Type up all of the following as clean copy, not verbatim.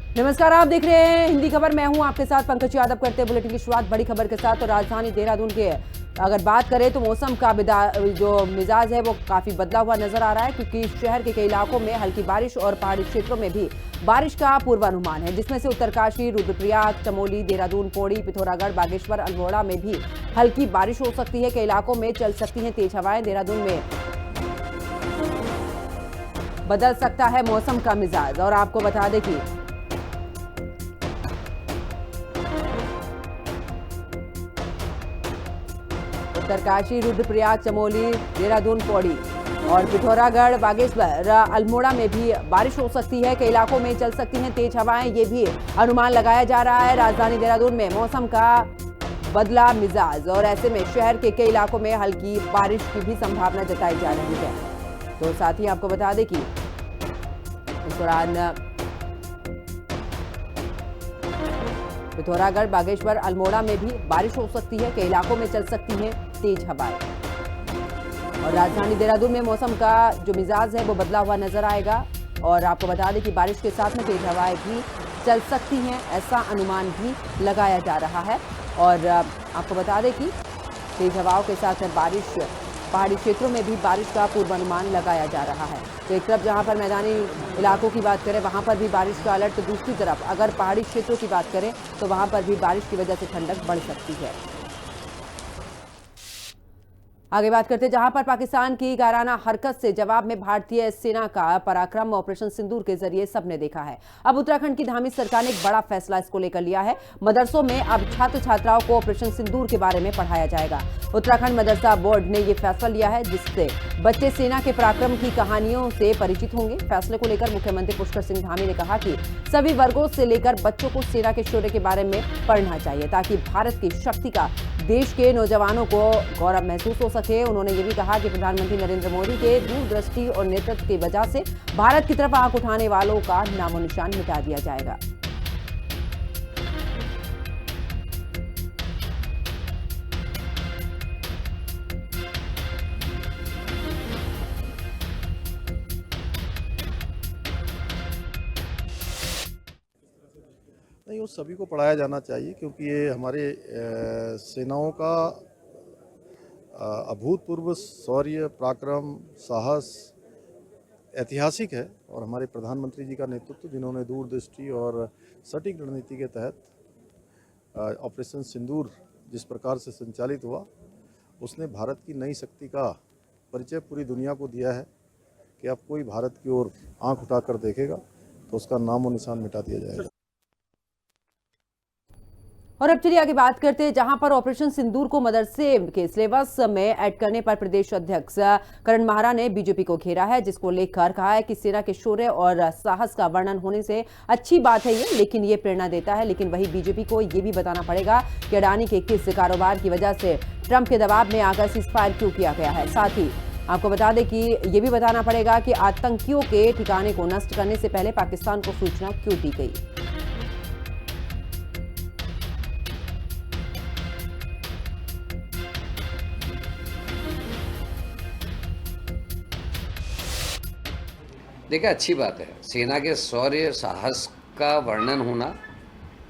नमस्कार, आप देख रहे हैं हिंदी खबर। मैं हूं आपके साथ पंकज यादव। करते हैं बुलेटिन की शुरुआत बड़ी खबर के साथ। तो राजधानी देहरादून के अगर बात करें तो मौसम का जो मिजाज है वो काफी बदला हुआ नजर आ रहा है, क्योंकि शहर के कई इलाकों में हल्की बारिश और पहाड़ी क्षेत्रों में भी बारिश का पूर्वानुमान है, जिसमें से उत्तरकाशी, रुद्रप्रयाग, चमोली, देहरादून, पौड़ी, पिथौरागढ़, बागेश्वर, अल्मोड़ा में भी हल्की बारिश हो सकती है। कई इलाकों में चल सकती हैं तेज हवाएं। देहरादून में बदल सकता है मौसम का मिजाज। और आपको बता दें कि उत्तरकाशी, रुद्रप्रयाग, चमोली, देहरादून, पौड़ी और पिथौरागढ़, बागेश्वर, अल्मोड़ा में भी बारिश हो सकती है। कई इलाकों में चल सकती हैं तेज हवाएं, ये भी अनुमान लगाया जा रहा है। राजधानी देहरादून में मौसम का बदला मिजाज और ऐसे में शहर के कई इलाकों में हल्की बारिश की भी संभावना जताई जा रही है। तो साथ ही आपको बता दें कि इस दौरान पिथौरागढ़, बागेश्वर, अल्मोड़ा में भी बारिश हो सकती है। कई इलाकों में चल सकती हैं तेज हवाएं। और राजधानी देहरादून में मौसम का जो मिजाज है वो बदला हुआ नजर आएगा। और आपको बता दें कि बारिश के साथ में तेज हवाएं भी चल सकती हैं, ऐसा अनुमान भी लगाया जा रहा है। और आपको बता दें कि तेज हवाओं के साथ में बारिश, पहाड़ी क्षेत्रों में भी बारिश का पूर्वानुमान लगाया जा रहा है। तो एक तरफ जहां पर मैदानी इलाकों की बात करें वहां पर भी बारिश का अलर्ट, तो दूसरी तरफ अगर पहाड़ी क्षेत्रों की बात करें तो वहां पर भी बारिश की वजह से ठंडक बढ़ सकती है। आगे बात करते हैं जहां पर पाकिस्तान की कायराना हरकत से जवाब में भारतीय सेना का पराक्रम ऑपरेशन सिंदूर के जरिए सबने देखा है। अब उत्तराखंड की धामी सरकार ने एक बड़ा फैसला इसको लेकर लिया है। मदरसों में अब छात्र छात्राओं को ऑपरेशन सिंदूर के बारे में पढ़ाया जाएगा। उत्तराखंड मदरसा बोर्ड ने यह फैसला लिया है, जिससे बच्चे सेना के पराक्रम की कहानियों से परिचित होंगे। फैसले को लेकर मुख्यमंत्री पुष्कर सिंह धामी ने कहा कि सभी वर्गों से लेकर बच्चों को सेना के शौर्य के बारे में पढ़ना चाहिए, ताकि भारत की शक्ति का देश के नौजवानों को गौरव महसूस हो सके। उन्होंने ये भी कहा कि प्रधानमंत्री नरेंद्र मोदी के दूरदृष्टि और नेतृत्व की वजह से भारत की तरफ आंख उठाने वालों का नामो निशान मिटा दिया जाएगा। नहीं, वो सभी को पढ़ाया जाना चाहिए, क्योंकि ये हमारे सेनाओं का अभूतपूर्व शौर्य, पराक्रम, साहस ऐतिहासिक है। और हमारे प्रधानमंत्री जी का नेतृत्व, जिन्होंने दूरदृष्टि और सटीक रणनीति के तहत ऑपरेशन सिंदूर जिस प्रकार से संचालित हुआ, उसने भारत की नई शक्ति का परिचय पूरी दुनिया को दिया है कि अब कोई भारत की ओर आंख उठाकर देखेगा तो उसका नामो निशान मिटा दिया जाएगा। और अब चलिए आगे बात करते हैं जहां पर ऑपरेशन सिंदूर को मदरसे के सिलेबस में ऐड करने पर प्रदेश अध्यक्ष करण माहरा ने बीजेपी को घेरा है, जिसको लेकर कहा है कि सेना के शौर्य और साहस का वर्णन होने से अच्छी बात है ये, लेकिन ये प्रेरणा देता है। लेकिन वही बीजेपी को ये भी बताना पड़ेगा कि अडानी के किस कारोबार की वजह से ट्रंप के दबाव में आकर सीजफायर क्यों किया गया है। साथ ही आपको बता दें कि ये भी बताना पड़ेगा कि आतंकियों के ठिकाने को नष्ट करने से पहले पाकिस्तान को सूचना क्यों दी गई। देखिए, अच्छी बात है, सेना के शौर्य साहस का वर्णन होना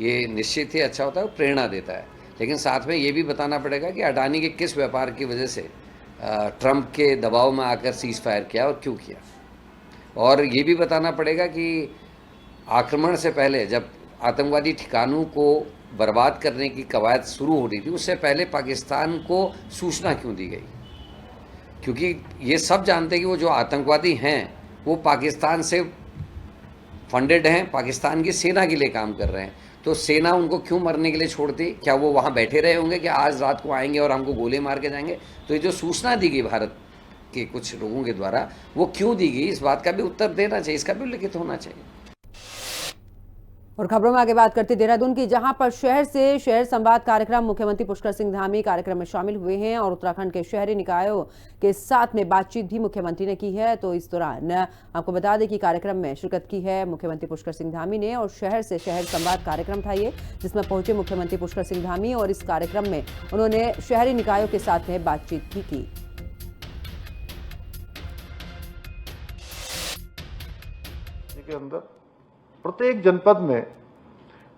ये निश्चित ही अच्छा होता है, प्रेरणा देता है। लेकिन साथ में ये भी बताना पड़ेगा कि अडानी के किस व्यापार की वजह से ट्रंप के दबाव में आकर सीज फायर किया और क्यों किया। और ये भी बताना पड़ेगा कि आक्रमण से पहले, जब आतंकवादी ठिकानों को बर्बाद करने की कवायद शुरू हो रही थी, उससे पहले पाकिस्तान को सूचना क्यों दी गई। क्योंकि ये सब जानते हैं कि वो जो आतंकवादी हैं वो पाकिस्तान से फंडेड हैं, पाकिस्तान की सेना के लिए काम कर रहे हैं। तो सेना उनको क्यों मरने के लिए छोड़ती? क्या वो वहाँ बैठे रहे होंगे कि आज रात को आएंगे और हमको गोले मार के जाएंगे? तो ये जो सूचना दी गई भारत के कुछ लोगों के द्वारा, वो क्यों दी गई, इस बात का भी उत्तर देना चाहिए, इसका भी उल्लेखित होना चाहिए। और खबरों में आगे बात करते देहरादून की, जहां पर शहर से शहर संवाद कार्यक्रम मुख्यमंत्री पुष्कर सिंह धामी कार्यक्रम में शामिल हुए हैं और उत्तराखंड के शहरी निकायों के साथ में बातचीत भी मुख्यमंत्री ने की है। तो इस दौरान आपको बता दें कि कार्यक्रम में शिरकत की है मुख्यमंत्री पुष्कर सिंह धामी ने, और शहर से शहर संवाद कार्यक्रम था ये, जिसमें पहुंचे मुख्यमंत्री पुष्कर सिंह धामी और इस कार्यक्रम में उन्होंने शहरी निकायों के साथ में बातचीत भी की। के अंदर प्रत्येक जनपद में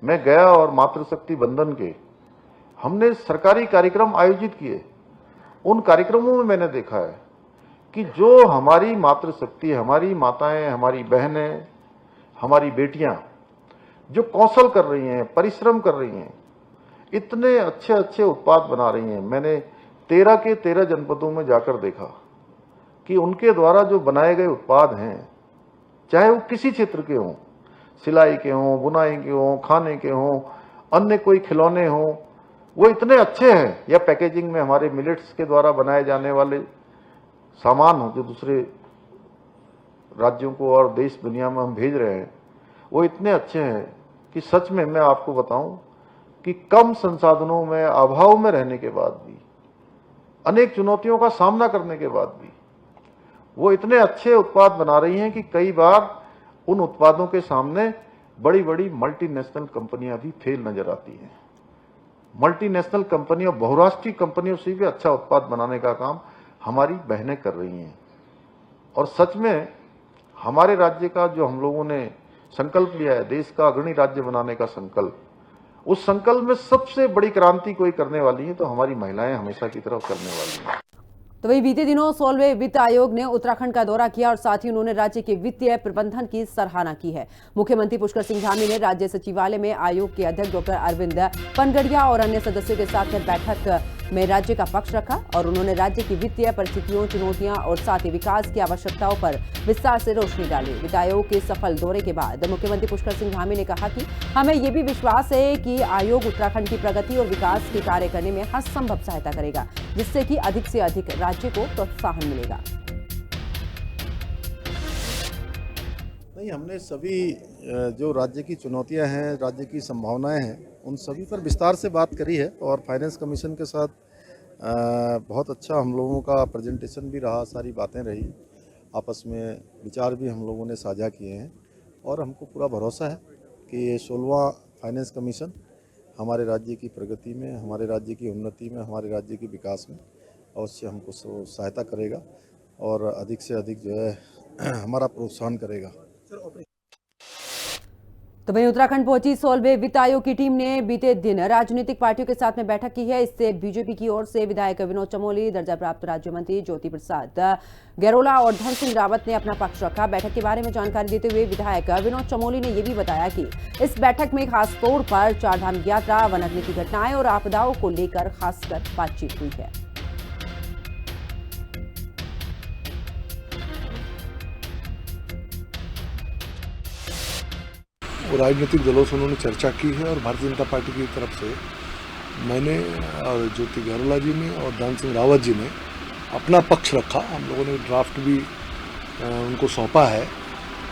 मैं गया और मातृशक्ति बंधन के हमने सरकारी कार्यक्रम आयोजित किए। उन कार्यक्रमों में मैंने देखा है कि जो हमारी मातृशक्ति, हमारी माताएं, हमारी बहनें, हमारी बेटियां जो कौशल कर रही हैं, परिश्रम कर रही हैं, इतने अच्छे अच्छे उत्पाद बना रही हैं। मैंने 13 के 13 जनपदों में जाकर देखा कि उनके द्वारा जो बनाए गए उत्पाद हैं, चाहे वो किसी क्षेत्र के हों, सिलाई के हों, बुनाई के हों, खाने के हों, अन्य कोई खिलौने हों, वो इतने अच्छे हैं। या पैकेजिंग में हमारे मिलेट्स के द्वारा बनाए जाने वाले सामान हो जो दूसरे राज्यों को और देश दुनिया में हम भेज रहे हैं, वो इतने अच्छे हैं कि सच में मैं आपको बताऊं कि कम संसाधनों में, अभाव में रहने के बाद भी, अनेक चुनौतियों का सामना करने के बाद भी वो इतने अच्छे उत्पाद बना रही हैं कि कई बार उन उत्पादों के सामने बड़ी बड़ी मल्टीनेशनल कंपनियां भी फेल नजर आती हैं। मल्टीनेशनल कंपनियों, बहुराष्ट्रीय कंपनियों से भी अच्छा उत्पाद बनाने का काम हमारी बहनें कर रही हैं। और सच में हमारे राज्य का जो हम लोगों ने संकल्प लिया है, देश का अग्रणी राज्य बनाने का संकल्प, उस संकल्प में सबसे बड़ी क्रांति कोई करने वाली है तो हमारी महिलाएं हमेशा की तरफ करने वाली हैं। तो वही बीते दिनों 16वें वित्त आयोग ने उत्तराखंड का दौरा किया और साथ ही उन्होंने राज्य के वित्तीय प्रबंधन की सराहना की है। मुख्यमंत्री पुष्कर सिंह धामी ने राज्य सचिवालय में आयोग के अध्यक्ष डॉक्टर अरविंद पनगड़िया और अन्य सदस्यों के साथ बैठक में राज्य का पक्ष रखा और उन्होंने राज्य की वित्तीय परिस्थितियों, चुनौतियां और साथ ही विकास की आवश्यकताओं पर विस्तार से रोशनी डाली। वित्त आयोग के सफल दौरे के बाद मुख्यमंत्री पुष्कर सिंह धामी ने कहा कि हमें ये भी विश्वास है कि आयोग उत्तराखंड की प्रगति और विकास के कार्य करने में हर संभव सहायता करेगा, जिससे कि अधिक से अधिक राज्य को प्रोत्साहन मिलेगा। नहीं, हमने सभी जो राज्य की चुनौतियां हैं, राज्य की संभावनाएं हैं, उन सभी पर विस्तार से बात करी है और फाइनेंस कमीशन के साथ बहुत अच्छा हम लोगों का प्रेजेंटेशन भी रहा, सारी बातें रही, आपस में विचार भी हम लोगों ने साझा किए हैं और हमको पूरा भरोसा है कि ये 16वां फाइनेंस कमीशन हमारे राज्य की प्रगति में, हमारे राज्य की उन्नति में, हमारे राज्य के विकास में अवश्य हमको सहायता करेगा और अधिक से अधिक जो है हमारा प्रोत्साहन करेगा। तो वहीं उत्तराखंड पहुंची 16वें वित्त आयोग की टीम ने बीते दिन राजनीतिक पार्टियों के साथ में बैठक की है। इससे बीजेपी की ओर से विधायक विनोद चमोली, दर्जा प्राप्त राज्य मंत्री ज्योति प्रसाद गैरोला और धन सिंह रावत ने अपना पक्ष रखा। बैठक के बारे में जानकारी देते हुए विधायक विनोद चमोली ने यह भी बताया कि इस बैठक में खास तौर पर चारधाम यात्रा, वन अग्नि की घटनाएं और आपदाओं को लेकर खासकर बातचीत हुई है। राजनीतिक दलों से उन्होंने चर्चा की है और भारतीय जनता पार्टी की तरफ से मैंने और ज्योति गैरोला जी ने और धन सिंह रावत जी ने अपना पक्ष रखा। हम लोगों ने ड्राफ्ट भी उनको सौंपा है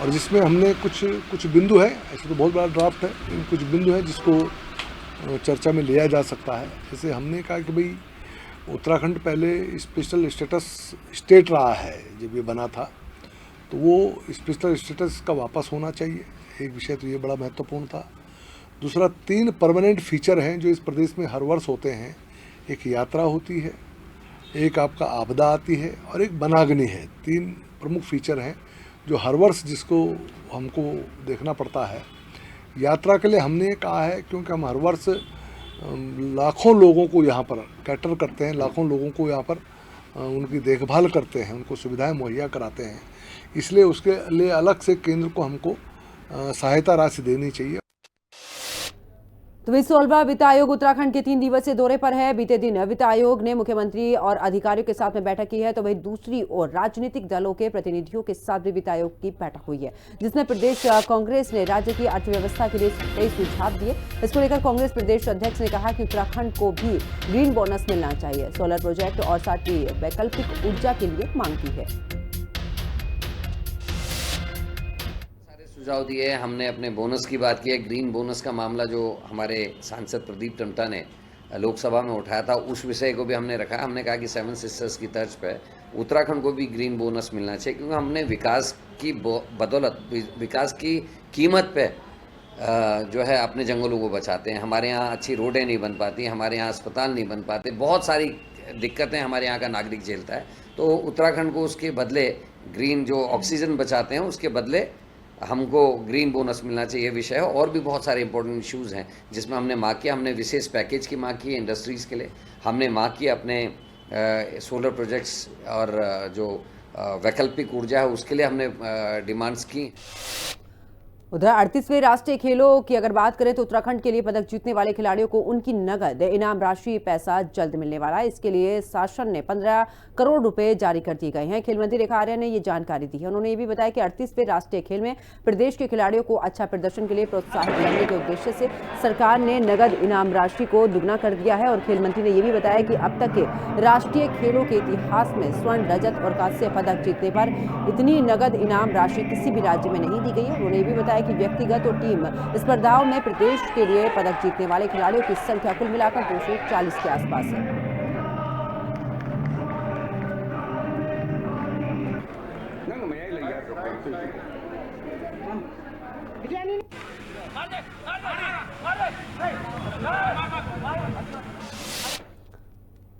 और जिसमें हमने कुछ बिंदु है, ऐसे तो बहुत बड़ा ड्राफ्ट है, लेकिन कुछ बिंदु है जिसको चर्चा में लिया जा सकता है। जैसे हमने कहा कि भाई उत्तराखंड पहले स्पेशल स्टेटस स्टेट रहा है, जब ये बना था तो वो स्पेशल स्टेटस का वापस होना चाहिए। एक विषय तो ये बड़ा महत्वपूर्ण था। दूसरा, 3 परमानेंट फीचर हैं जो इस प्रदेश में हर वर्ष होते हैं। एक यात्रा होती है, एक आपका आपदा आती है और एक वनाग्नि है। 3 प्रमुख फीचर हैं जो हर वर्ष जिसको हमको देखना पड़ता है। यात्रा के लिए हमने कहा है क्योंकि हम हर वर्ष लाखों लोगों को यहाँ पर कैटर करते हैं, लाखों लोगों को यहाँ पर उनकी देखभाल करते हैं, उनको सुविधाएं मुहैया कराते हैं, इसलिए उसके लिए अलग से केंद्र को हमको सहायता राशि देनी चाहिए। तो 16वां वित्त आयोग उत्तराखंड के 3 दिवसीय दौरे पर है। बीते दिन वित्त आयोग ने मुख्यमंत्री और अधिकारियों के साथ में बैठक की है, तो वहीं दूसरी ओर राजनीतिक दलों के प्रतिनिधियों के साथ भी वित्त आयोग की बैठक हुई है, जिसमें प्रदेश कांग्रेस ने राज्य की अर्थव्यवस्था के लिए कई सुझाव दिए। इसको लेकर कांग्रेस प्रदेश अध्यक्ष ने कहा कि उत्तराखंड को भी ग्रीन बोनस मिलना चाहिए, सोलर प्रोजेक्ट और साथ ही वैकल्पिक ऊर्जा के लिए मांग की है। सुझाव दिए। हमने अपने बोनस की बात की है। ग्रीन बोनस का मामला जो हमारे सांसद प्रदीप टमटा ने लोकसभा में उठाया था, उस विषय को भी हमने रखा। हमने कहा कि 7 सिस्टर्स की तर्ज पर उत्तराखंड को भी ग्रीन बोनस मिलना चाहिए, क्योंकि हमने विकास की बदौलत, विकास की कीमत पे जो है अपने जंगलों को बचाते हैं। हमारे यहाँ अच्छी रोडें नहीं बन पाती, हमारे यहाँ अस्पताल नहीं बन पाते, बहुत सारी दिक्कतें हमारे यहाँ का नागरिक झेलता है। तो उत्तराखंड को उसके बदले ग्रीन जो ऑक्सीजन बचाते हैं उसके बदले हमको ग्रीन बोनस मिलना चाहिए, ये विषय है। और भी बहुत सारे इंपॉर्टेंट इश्यूज़ हैं जिसमें हमने मांग किया। हमने विशेष पैकेज की मांग की है इंडस्ट्रीज़ के लिए। हमने मांग की अपने सोलर प्रोजेक्ट्स और जो वैकल्पिक ऊर्जा है उसके लिए हमने डिमांड्स की। उधर 38वें राष्ट्रीय खेलों की अगर बात करें तो उत्तराखंड के लिए पदक जीतने वाले खिलाड़ियों को उनकी नगद इनाम राशि पैसा जल्द मिलने वाला है। इसके लिए शासन ने 15 करोड़ रुपए जारी कर दिए गए हैं। खेल मंत्री रेखा आर्या ने ये जानकारी दी है। उन्होंने ये भी बताया कि 38वें राष्ट्रीय खेल में प्रदेश के खिलाड़ियों को अच्छा प्रदर्शन के लिए प्रोत्साहित करने के उद्देश्य से सरकार ने नगद इनाम राशि को दुगना कर दिया है। और खेल मंत्री ने यह भी बताया कि अब तक के राष्ट्रीय खेलों के इतिहास में स्वर्ण, रजत और कांस्य पदक जीतने पर इतनी नगद इनाम राशि किसी भी राज्य में नहीं दी गई है। उन्होंने ये भी बताया कि व्यक्तिगत और टीम स्पर्धाओं में प्रदेश के लिए पदक जीतने वाले खिलाड़ियों की संख्या कुल मिलाकर 240 के आसपास है।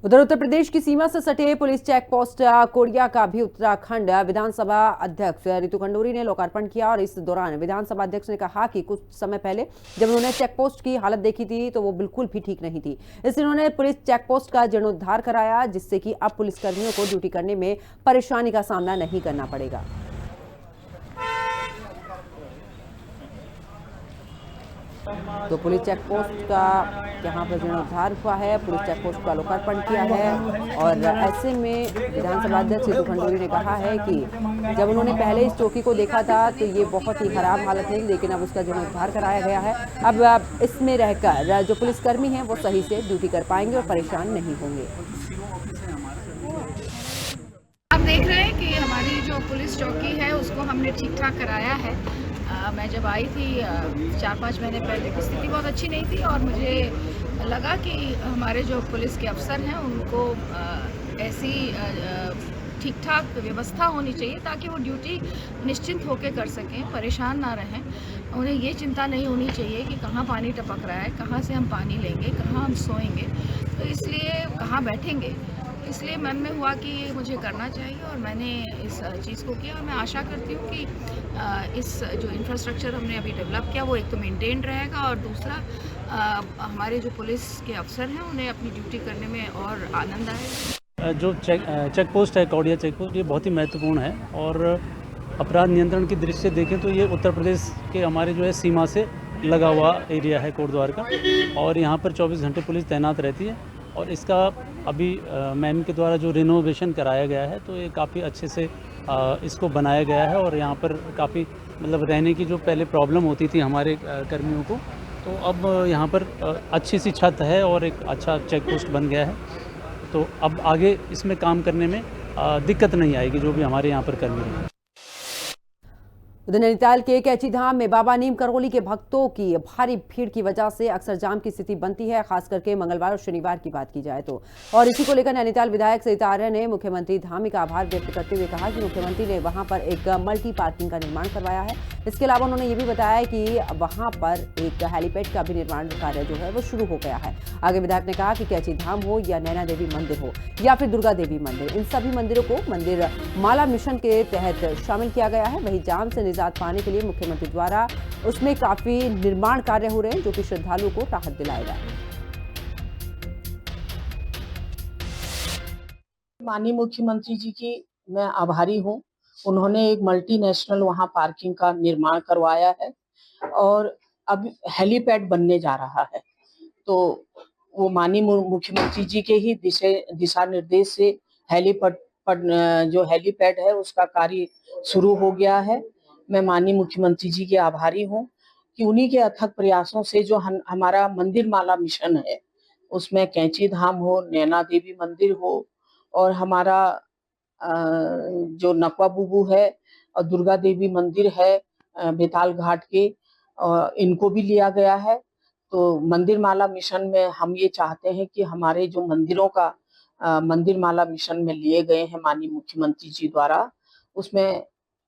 उधर उत्तर प्रदेश की सीमा से सटे पुलिस चेक पोस्ट कोड़िया का भी उत्तराखंड विधानसभा अध्यक्ष रितु खंडूरी ने लोकार्पण किया। और इस दौरान विधानसभा अध्यक्ष ने कहा कि कुछ समय पहले जब उन्होंने चेक पोस्ट की हालत देखी थी तो वो बिल्कुल भी ठीक नहीं थी, इसलिए उन्होंने पुलिस चेक पोस्ट का जीर्णोद्धार कराया, जिससे कि अब पुलिसकर्मियों को ड्यूटी करने में परेशानी का सामना नहीं करना पड़ेगा। तो पुलिस चेक पोस्ट का यहाँ पर जीर्णोद्धार हुआ है, पुलिस चेक पोस्ट का लोकार्पण किया है। और ऐसे में विधानसभा अध्यक्ष रितु खंडूरी ने कहा है कि जब उन्होंने पहले इस चौकी को देखा था तो ये बहुत ही खराब हालत थी, लेकिन अब उसका जीर्णोद्धार कराया गया है। अब इसमें रहकर जो पुलिसकर्मी हैं वो सही से ड्यूटी कर पाएंगे और परेशान नहीं होंगे। आप देख रहे हैं कि हमारी जो पुलिस चौकी है उसको हमने ठीक ठाक कराया है। मैं जब आई थी 4-5 महीने पहले की स्थिति बहुत अच्छी नहीं थी और मुझे लगा कि हमारे जो पुलिस के अफसर हैं उनको ऐसी ठीक ठाक व्यवस्था होनी चाहिए ताकि वो ड्यूटी निश्चिंत होकर कर सकें, परेशान ना रहें। उन्हें ये चिंता नहीं होनी चाहिए कि कहाँ पानी टपक रहा है, कहाँ से हम पानी लेंगे, कहाँ हम सोएंगे, तो इसलिए कहाँ बैठेंगे। इसलिए मन में हुआ कि मुझे करना चाहिए और मैंने इस चीज़ को किया। और मैं आशा करती हूँ कि इस जो इंफ्रास्ट्रक्चर हमने अभी डेवलप किया वो एक तो मेंटेन रहेगा और दूसरा हमारे जो पुलिस के अफसर हैं उन्हें अपनी ड्यूटी करने में और आनंद आए। जो चेक पोस्ट है, कौड़िया चेक पोस्ट, ये बहुत ही महत्वपूर्ण है। और अपराध नियंत्रण की दृष्टि से देखें तो ये उत्तर प्रदेश के हमारे जो है सीमा से लगा हुआ एरिया है कोटद्वार का, और यहाँ पर 24 घंटे पुलिस तैनात रहती है। और इसका अभी मैम के द्वारा जो रिनोवेशन कराया गया है तो ये काफ़ी अच्छे से इसको बनाया गया है। और यहाँ पर काफ़ी मतलब रहने की जो पहले प्रॉब्लम होती थी हमारे कर्मियों को, तो अब यहाँ पर अच्छी सी छत है और एक अच्छा चेक पोस्ट बन गया है। तो अब आगे इसमें काम करने में दिक्कत नहीं आएगी जो भी हमारे यहाँ पर कर्मी हैं। उधर नैनीताल के कैची धाम में बाबा नीम करौली के भक्तों की भारी भीड़ की वजह से अक्सर जाम की स्थिति बनती है, खास करके मंगलवार और शनिवार की बात की जाए तो। और इसी को लेकर नैनीताल विधायक सरिता आर्य ने मुख्यमंत्री धामी का आभार व्यक्त करते हुए कहा कि मुख्यमंत्री ने वहां पर एक मल्टी पार्किंग का निर्माण करवाया है। इसके अलावा उन्होंने ये भी बताया कि वहां पर एक हेलीपैड का भी निर्माण कार्य जो है वो शुरू हो गया है। आगे विधायक ने कहा कि कैची धाम हो या नैना देवी मंदिर हो या फिर दुर्गा देवी मंदिर, इन सभी मंदिरों को मंदिर माला मिशन के तहत शामिल किया गया है। वहीं जाम से निजात पाने के लिए मुख्यमंत्री द्वारा उसमें काफी निर्माण कार्य हो रहे हैं जो कि श्रद्धालुओं को राहत दिलाएगा। माननीय मुख्यमंत्री जी की मैं आभारी हूं। उन्होंने एक मल्टीनेशनल वहां पार्किंग का निर्माण करवाया है और अब हेलीपैड बनने जा रहा है। तो वो माननीय मुख्यमंत्री जी के ही दिशा निर्देश से जो हेलीपैड है उसका कार्य शुरू हो गया है। मैं माननीय मुख्यमंत्री जी के आभारी हूं कि उन्हीं के अथक प्रयासों से जो हमारा मंदिर माला मिशन है उसमें कैंची धाम हो, नैना देवी मंदिर हो और हमारा जो नकवा बुबू है और दुर्गा देवी मंदिर है बेताल घाट के, इनको भी लिया गया है। तो मंदिर माला मिशन में हम ये चाहते हैं कि हमारे जो मंदिरों का मंदिर माला मिशन में लिए गए हैं माननीय मुख्यमंत्री जी द्वारा, उसमें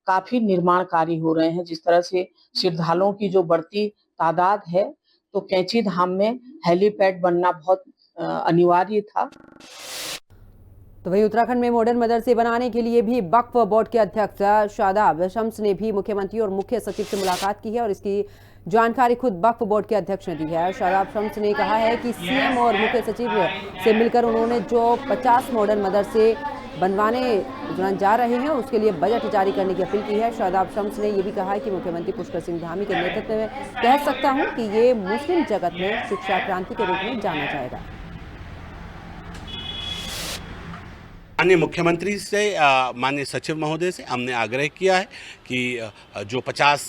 काफी निर्माण कार्य हो रहे हैं। जिस तरह से श्रद्धालुओं की जो बढ़ती तादाद है तो कैंची धाम में हेलीपैड बनना बहुत अनिवार्य था। तो वहीं उत्तराखंड में मॉडर्न मदरसे बनाने के लिए भी वक्फ बोर्ड के अध्यक्ष शादाब शम्स ने भी मुख्यमंत्री और मुख्य सचिव से मुलाकात की है और इसकी जानकारी खुद वक्फ बोर्ड के अध्यक्ष ने दी है। शादाब शम्स ने कहा है कि सीएम और मुख्य सचिव से मिलकर उन्होंने जो 50 मॉडर्न मदरसे बनवाने जा रहे हैं उसके लिए बजट जारी करने की अपील की है। शादाब शम्स ने यह भी कहा है कि मुख्यमंत्री पुष्कर सिंह धामी के नेतृत्व में कह सकता हूं कि ये मुस्लिम जगत में शिक्षा क्रांति के रूप में जाना जाएगा। माननीय मुख्यमंत्री से माननीय सचिव महोदय से हमने आग्रह किया है कि जो 50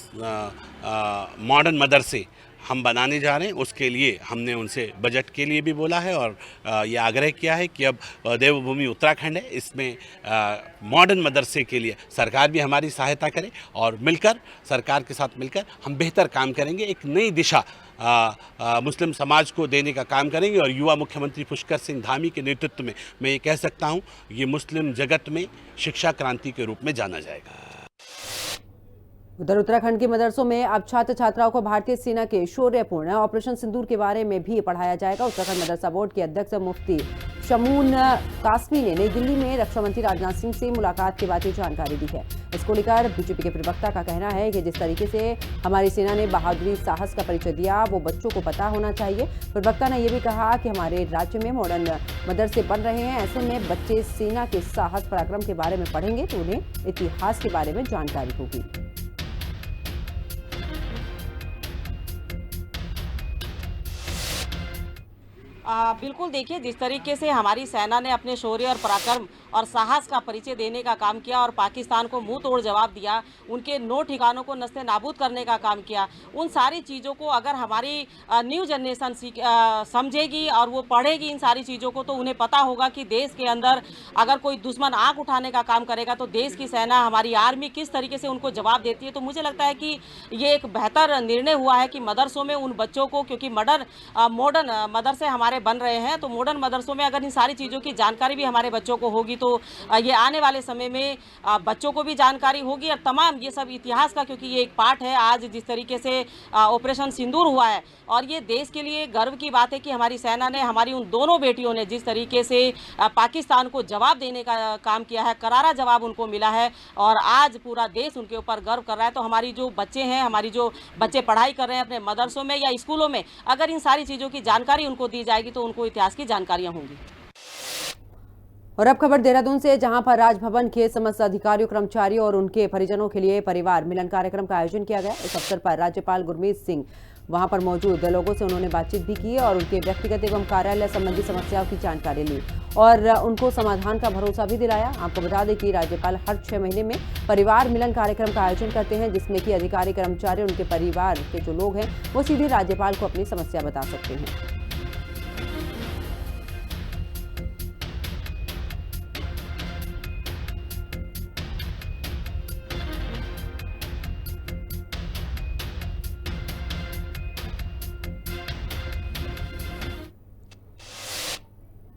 मॉडर्न मदरसे हम बनाने जा रहे हैं उसके लिए हमने उनसे बजट के लिए भी बोला है और ये आग्रह किया है कि अब देवभूमि उत्तराखंड है, इसमें मॉडर्न मदरसे के लिए सरकार भी हमारी सहायता करे और मिलकर सरकार के साथ मिलकर हम बेहतर काम करेंगे, एक नई दिशा मुस्लिम समाज को देने का काम करेंगे। और युवा मुख्यमंत्री पुष्कर सिंह धामी के नेतृत्व में मैं ये कह सकता हूँ ये मुस्लिम जगत में शिक्षा क्रांति के रूप में जाना जाएगा। उधर उत्तराखंड के मदरसों में अब छात्र छात्राओं को भारतीय सेना के शौर्यपूर्ण ऑपरेशन सिंदूर के बारे में भी पढ़ाया जाएगा। उत्तराखंड मदरसा बोर्ड के अध्यक्ष मुफ्ती शमून कासमी ने नई दिल्ली में रक्षा मंत्री राजनाथ सिंह से मुलाकात के बाद ये जानकारी दी है। इसको लेकर बीजेपी के प्रवक्ता का कहना है कि जिस तरीके से हमारी सेना ने बहादुरी साहस का परिचय दिया वो बच्चों को पता होना चाहिए। प्रवक्ता ने यह भी कहा कि हमारे राज्य में मॉडर्न मदरसे बन रहे हैं, ऐसे में बच्चे सेना के साहस पराक्रम के बारे में पढ़ेंगे तो उन्हें इतिहास के बारे में जानकारी होगी। बिल्कुल देखिए, जिस तरीके से हमारी सेना ने अपने शौर्य और पराक्रम और साहस का परिचय देने का काम किया और पाकिस्तान को मुंह तोड़ जवाब दिया, उनके 9 ठिकानों को नस्ते नाबूद करने का काम किया, उन सारी चीज़ों को अगर हमारी न्यू जनरेशन समझेगी और वो पढ़ेगी इन सारी चीज़ों को तो उन्हें पता होगा कि देश के अंदर अगर कोई दुश्मन आंख उठाने का काम करेगा तो देश की सेना, हमारी आर्मी किस तरीके से उनको जवाब देती है। तो मुझे लगता है कि ये एक बेहतर निर्णय हुआ है कि मदरसों में उन बच्चों को, क्योंकि मॉडर्न मदरसे हमारे बन रहे हैं तो मॉडर्न मदरसों में अगर इन सारी चीज़ों की जानकारी भी हमारे बच्चों को होगी तो ये आने वाले समय में बच्चों को भी जानकारी होगी और तमाम ये सब इतिहास का, क्योंकि ये एक पार्ट है। आज जिस तरीके से ऑपरेशन सिंदूर हुआ है और ये देश के लिए गर्व की बात है कि हमारी सेना ने, हमारी उन दोनों बेटियों ने जिस तरीके से पाकिस्तान को जवाब देने का काम किया है, करारा जवाब उनको मिला है और आज पूरा देश उनके ऊपर गर्व कर रहा है। तो हमारी जो बच्चे हैं, हमारी जो बच्चे पढ़ाई कर रहे हैं अपने मदरसों में या स्कूलों में, अगर इन सारी चीज़ों की जानकारी उनको दी जाएगी तो उनको इतिहास की जानकारियाँ होंगी। और अब खबर देहरादून से, जहां पर राजभवन के समस्त अधिकारियों, कर्मचारियों और उनके परिजनों के लिए परिवार मिलन कार्यक्रम का आयोजन किया गया। इस अवसर पर राज्यपाल गुरमीत सिंह वहां पर मौजूद लोगों से उन्होंने बातचीत भी की और उनके व्यक्तिगत एवं कार्यालय संबंधी समस्याओं की जानकारी ली और उनको समाधान का भरोसा भी दिलाया। आपको बता दें कि राज्यपाल हर 6 महीने में परिवार मिलन कार्यक्रम का आयोजन करते हैं, जिसमें कि अधिकारी, कर्मचारी और उनके परिवार के जो लोग हैं वो सीधे राज्यपाल को अपनी समस्या बता सकते हैं।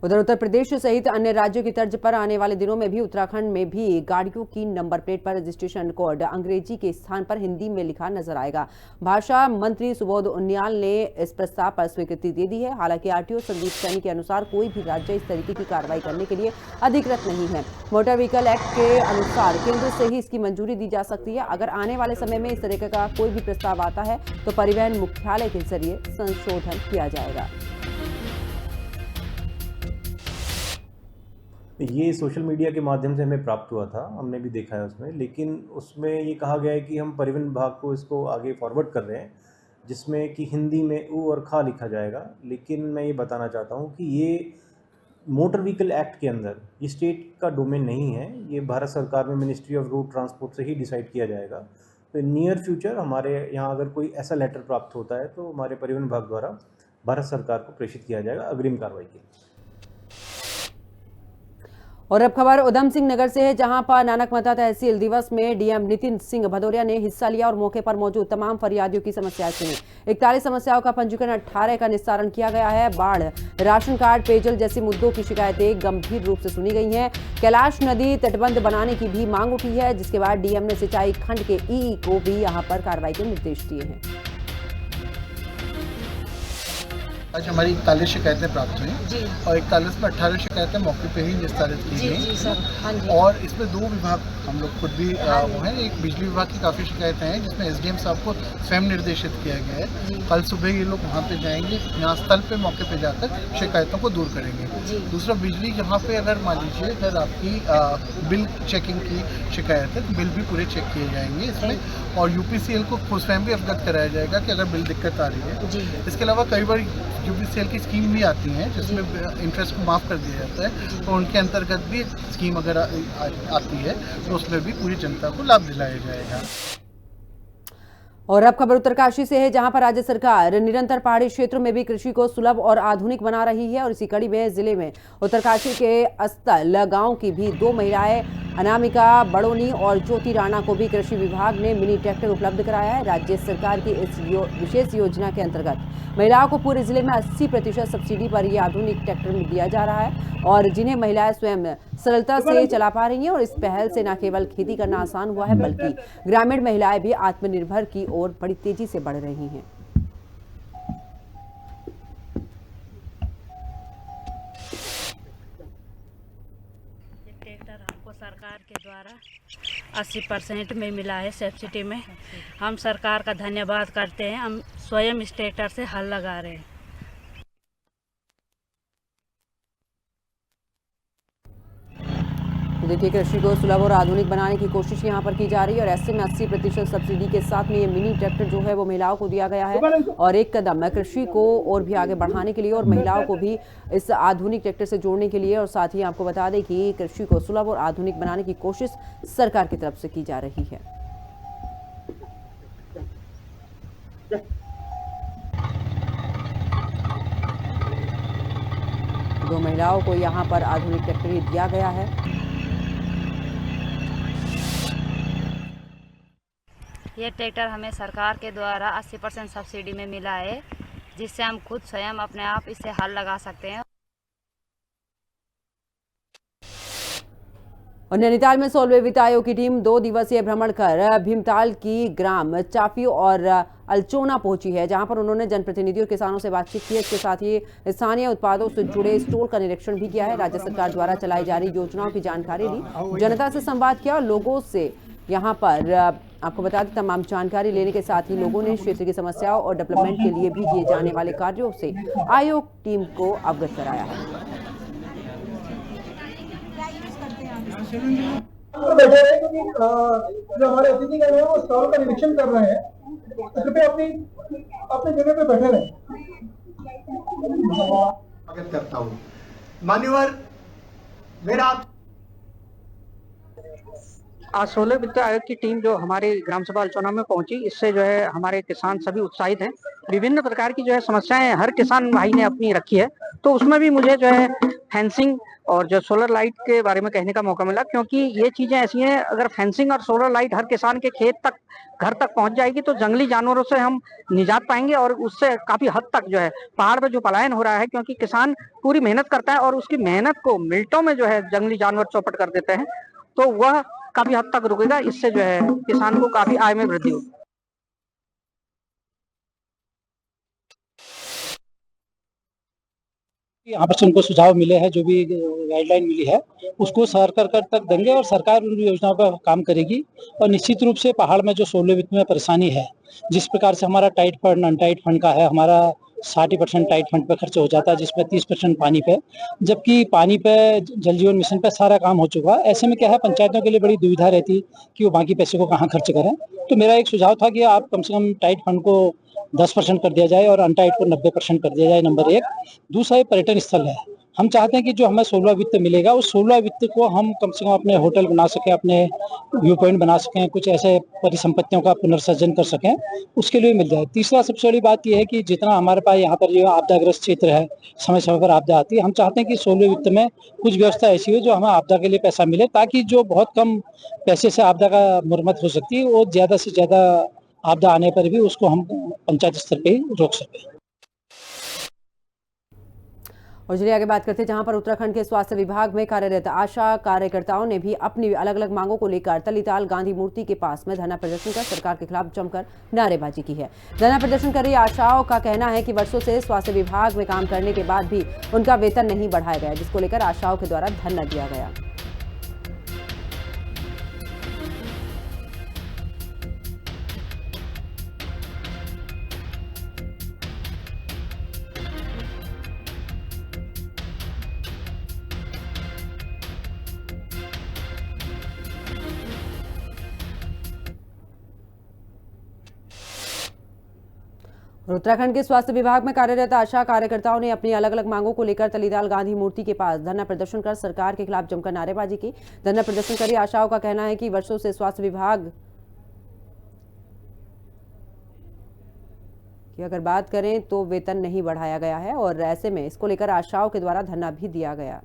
उधर उत्तर प्रदेश सहित अन्य राज्यों की तर्ज पर आने वाले दिनों में भी उत्तराखंड में भी गाड़ियों की नंबर प्लेट पर रजिस्ट्रेशन कोड अंग्रेजी के स्थान पर हिंदी में लिखा नजर आएगा। भाषा मंत्री सुबोध उनियाल ने इस प्रस्ताव पर स्वीकृति दे दी है। हालांकि आरटीओ संदीप सैनी के अनुसार कोई भी राज्य इस तरीके की कार्रवाई करने के लिए अधिकृत नहीं है। मोटर व्हीकल एक्ट के अनुसार केंद्र से ही इसकी मंजूरी दी जा सकती है। अगर आने वाले समय में इस तरीके का कोई भी प्रस्ताव आता है तो परिवहन मुख्यालय के जरिए संशोधन किया जाएगा। ये सोशल मीडिया के माध्यम से हमें प्राप्त हुआ था, हमने भी देखा है उसमें, लेकिन उसमें ये कहा गया है कि हम परिवहन विभाग को इसको आगे फॉरवर्ड कर रहे हैं, जिसमें कि हिंदी में ऊ और खा लिखा जाएगा। लेकिन मैं ये बताना चाहता हूँ कि ये मोटर व्हीकल एक्ट के अंदर ये स्टेट का डोमेन नहीं है, ये भारत सरकार में मिनिस्ट्री ऑफ रोड ट्रांसपोर्ट से ही डिसाइड किया जाएगा। तो नियर फ्यूचर हमारे यहाँ अगर कोई ऐसा लेटर प्राप्त होता है तो हमारे परिवहन विभाग द्वारा भारत सरकार को प्रेषित किया जाएगा अग्रिम कार्रवाई के लिए। और अब खबर उधम सिंह नगर से है, जहां पर नानकमता तहसील दिवस में डीएम नितिन सिंह भदौरिया ने हिस्सा लिया और मौके पर मौजूद तमाम फरियादियों की समस्याएं सुनी। 41 समस्याओं का पंजीकरण, 18 का निस्तारण किया गया है। बाढ़, राशन कार्ड, पेयजल जैसे मुद्दों की शिकायतें गंभीर रूप से सुनी गई हैं। कैलाश नदी तटबंध बनाने की भी मांग उठी है, जिसके बाद डीएम ने सिंचाई खंड के ईई को भी यहां पर कार्रवाई के निर्देश दिए हैं। आज हमारी 41 शिकायतें प्राप्त हुई और 41 में 18 शिकायतें मौके पे ही निस्तारित की गई। और इसमें 2 विभाग हम लोग खुद भी वो हैं। एक बिजली विभाग की काफ़ी शिकायतें हैं जिसमें एसडीएम साहब को स्वयं निर्देशित किया गया है। कल सुबह ये लोग वहाँ पे जाएंगे, यहाँ स्थल पे मौके पे जाकर शिकायतों को दूर करेंगे। दूसरा बिजली, जहाँ पे अगर मान लीजिए अगर आपकी बिल चेकिंग की शिकायत है तो बिल भी पूरे चेक किए जाएंगे इसमें, और यूपीसीएल को स्वयं भी अवगत कराया जाएगा कि अगर बिल दिक्कत आ रही है। इसके अलावा कई बार यूपीसीएल की स्कीम भी आती हैं जिसमें इंटरेस्ट को माफ़ कर दिया जाता है, तो उनके अंतर्गत भी स्कीम अगर आती है तो उसमें भी पूरी जनता को लाभ दिलाया जाएगा। और अब खबर उत्तरकाशी से है, जहां पर राज्य सरकार निरंतर पहाड़ी क्षेत्रों में भी कृषि को सुलभ और आधुनिक बना रही है। और इसी कड़ी में जिले में उत्तरकाशी के अस्तल गांव की भी 2 महिलाएं अनामिका बड़ोनी और ज्योति राणा को भी कृषि विभाग ने मिनी ट्रैक्टर उपलब्ध कराया है। राज्य सरकार की इस विशेष योजना के अंतर्गत महिलाओं को पूरे जिले में 80% सब्सिडी पर यह आधुनिक ट्रैक्टर दिया जा रहा है, और जिन्हें महिलाएं स्वयं सरलता से चला पा रही हैं। और इस पहल से न केवल खेती करना आसान हुआ है, बल्कि ग्रामीण महिलाएं भी आत्मनिर्भर की ओर बड़ी तेजी से बढ़ रही हैं। ट्रैक्टर हमको सरकार के द्वारा 80% में मिला है सब्सिडी में। हम सरकार का धन्यवाद करते हैं। हम स्वयं इस ट्रैक्टर से हल लगा रहे हैं। तो देखिए, कृषि को सुलभ और आधुनिक बनाने की कोशिश यहाँ पर की जा रही है, और ऐसे में 80% सब्सिडी के साथ में ये मिनी ट्रैक्टर जो है वो महिलाओं को दिया गया है। और एक कदम कृषि को और भी आगे बढ़ाने के लिए और महिलाओं को भी इस आधुनिक ट्रैक्टर से जोड़ने के लिए, और साथ ही आपको बता दें कि कृषि को सुलभ और आधुनिक बनाने की कोशिश सरकार की तरफ से की जा रही है। दो महिलाओं को यहाँ पर आधुनिक ट्रैक्टर दिया गया है। ये ट्रैक्टर हमें सरकार के द्वारा 80% सब्सिडी में मिला है, जिससे हम खुद स्वयं अपने आप इसे हल लगा सकते हैं। और नैनीताल में 16वें वित्त आयोग की टीम 2 दिवसीय भ्रमण कर भीमताल की ग्राम चाफी और अलचोना पहुंची है, जहां पर उन्होंने जनप्रतिनिधियों और किसानों से बातचीत की। इसके साथ ही स्थानीय उत्पादों से जुड़े स्टॉल का निरीक्षण भी किया है। राज्य सरकार द्वारा चलाई जा रही योजनाओं की जानकारी ली, जनता से संवाद किया और लोगों से यहाँ पर आपको बता दें तमाम जानकारी लेने के साथ ही लोगों ने क्षेत्र की समस्याओं और डेवलपमेंट के लिए भी किए जाने वाले कार्यों से आयोग टीम को अवगत कराया है। जो हमारे अतिथि गण हैं वो स्टॉल का निरीक्षण कर रहे हैं, कृपया अपनी जगह पे बैठे रहें। स्वागत करता हूँ मान्यवर। मेरा आज 16 वित्त आयोग की टीम जो हमारे ग्राम सभा अलचोना में पहुंची, इससे जो है हमारे किसान सभी उत्साहित हैं। विभिन्न प्रकार की जो है समस्याएं हर किसान भाई ने अपनी रखी है, तो उसमें भी मुझे जो है फेंसिंग और जो सोलर लाइट के बारे में कहने का मौका मिला, क्योंकि ये चीजें ऐसी हैं, अगर फेंसिंग और सोलर लाइट हर किसान के खेत तक घर तक पहुंच जाएगी तो जंगली जानवरों से हम निजात पाएंगे, और उससे काफी हद तक जो है पहाड़ पर जो पलायन हो रहा है, क्योंकि किसान पूरी मेहनत करता है और उसकी मेहनत को मिनटों में जो है जंगली जानवर चौपट कर देते हैं, तो वह काफी हद तक रुकेगा। इससे जो है किसान को काफी आय में वृद्धि होगी। यहाँ पर उनको सुझाव मिले हैं, जो भी गाइडलाइन मिली है उसको सरकार तक देंगे और सरकार उन योजनाओं पर काम करेगी। और निश्चित रूप से पहाड़ में जो 16 वित्त में परेशानी है, जिस प्रकार से हमारा टाइट फंड अनटाइट फंड का है, हमारा 60% टाइट फंड पे खर्च हो जाता है, जिसमें 30% पानी पे, जबकि पानी पे जल जीवन मिशन पे सारा काम हो चुका है। ऐसे में क्या है, पंचायतों के लिए बड़ी दुविधा रहती कि वो बाकी पैसे को कहाँ खर्च करें। तो मेरा एक सुझाव था कि आप कम से कम टाइट फंड को 10% कर दिया जाए और अनटाइट को 90% कर दिया जाए, नंबर 1। दूसरा, पर्यटन स्थल है, हम चाहते हैं कि जो हमें 16 वित्त मिलेगा उस 16 वित्त को हम कम से कम अपने होटल बना सकें, अपने व्यू पॉइंट बना सकें, कुछ ऐसे परिसंपत्तियों का पुनर्सर्जन कर सकें, उसके लिए मिल जाए। तीसरा, सबसे बड़ी बात यह है कि जितना हमारे पास यहाँ पर जो आपदाग्रस्त क्षेत्र है, समय समय पर आपदा आती है, हम चाहते हैं कि 16 वित्त में कुछ व्यवस्था ऐसी हो जो हमें आपदा के लिए पैसा मिले, ताकि जो बहुत कम पैसे से आपदा का मुरम्मत हो सकती है, वो ज़्यादा से ज़्यादा आपदा आने पर भी उसको हम पंचायत स्तर पर ही रोक सकें। और चलिए आगे बात करते हैं, जहां पर उत्तराखंड के स्वास्थ्य विभाग में कार्यरत आशा कार्यकर्ताओं ने भी अपनी अलग अलग मांगों को लेकर तलीताल गांधी मूर्ति के पास में धरना प्रदर्शन कर सरकार के खिलाफ जमकर नारेबाजी की है। धरना प्रदर्शन कर रही आशाओं का कहना है कि वर्षों से स्वास्थ्य विभाग में काम करने के बाद भी उनका वेतन नहीं बढ़ाया गया, जिसको लेकर आशाओं के द्वारा धरना दिया गया। और उत्तराखंड के स्वास्थ्य विभाग में कार्यरत आशा कार्यकर्ताओं ने अपनी अलग अलग मांगों को लेकर तलीताल गांधी मूर्ति के पास धरना प्रदर्शन कर सरकार के खिलाफ जमकर नारेबाजी की। धरना प्रदर्शन करी आशाओं का कहना है कि वर्षों से स्वास्थ्य विभाग की अगर बात करें तो वेतन नहीं बढ़ाया गया है और ऐसे में इसको लेकर आशाओं के द्वारा धरना भी दिया गया।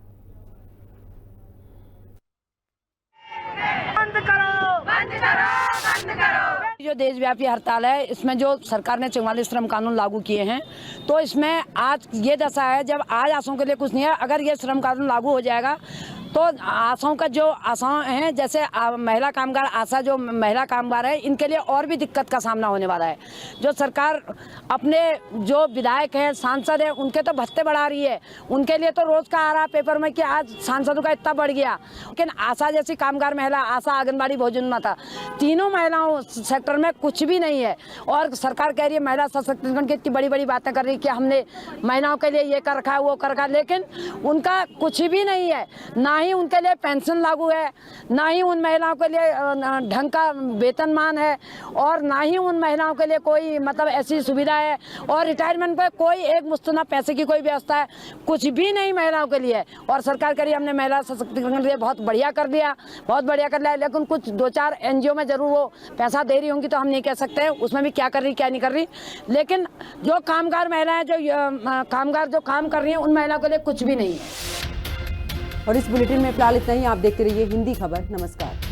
जो देशव्यापी हड़ताल है, इसमें जो सरकार ने 44 श्रम कानून लागू किए हैं, तो इसमें आज ये दशा है, जब आज आशाओं के लिए कुछ नहीं है, अगर ये श्रम कानून लागू हो जाएगा तो आशाओं का जो आशाएं हैं, जैसे महिला कामगार आशा जो महिला कामगार है, इनके लिए और भी दिक्कत का सामना होने वाला है। जो सरकार अपने जो विधायक हैं, सांसद हैं, उनके तो भत्ते बढ़ा रही है, उनके लिए तो रोज का आ रहा पेपर में कि आज सांसदों का इतना बढ़ गया, लेकिन आशा जैसी कामगार महिला, आशा आंगनबाड़ी भोजन माता, तीनों महिलाओं सेक्टर में कुछ भी नहीं है। और सरकार कह रही है महिला सशक्तिकरण की इतनी बड़ी बड़ी बातें कर रही है कि हमने महिलाओं के लिए ये कर रखा है, वो कर रखा है, लेकिन उनका कुछ भी नहीं है। ना ही उनके लिए पेंशन लागू है, ना ही उन महिलाओं के लिए ढंग का वेतनमान है, और ना ही उन महिलाओं के लिए कोई मतलब ऐसी सुविधा है, और रिटायरमेंट पर कोई एक मुश्तना पैसे की कोई व्यवस्था है, कुछ भी नहीं महिलाओं के लिए। और सरकार कह रही है हमने महिला सशक्तिकरण के लिए बहुत बढ़िया कर दिया, बहुत बढ़िया कर लिया, लेकिन कुछ 2-4 NGO में जरूर वो पैसा दे रही होंगी, तो हम नहीं कह सकते हैं उसमें भी क्या कर रही क्या नहीं कर रही, लेकिन जो कामगार महिलाएं, जो कामगार जो काम कर रही हैं, उन महिलाओं के लिए कुछ भी नहीं है। और इस बुलेटिन में फिलहाल इतना ही। आप देखते रहिए हिंदी खबर। नमस्कार।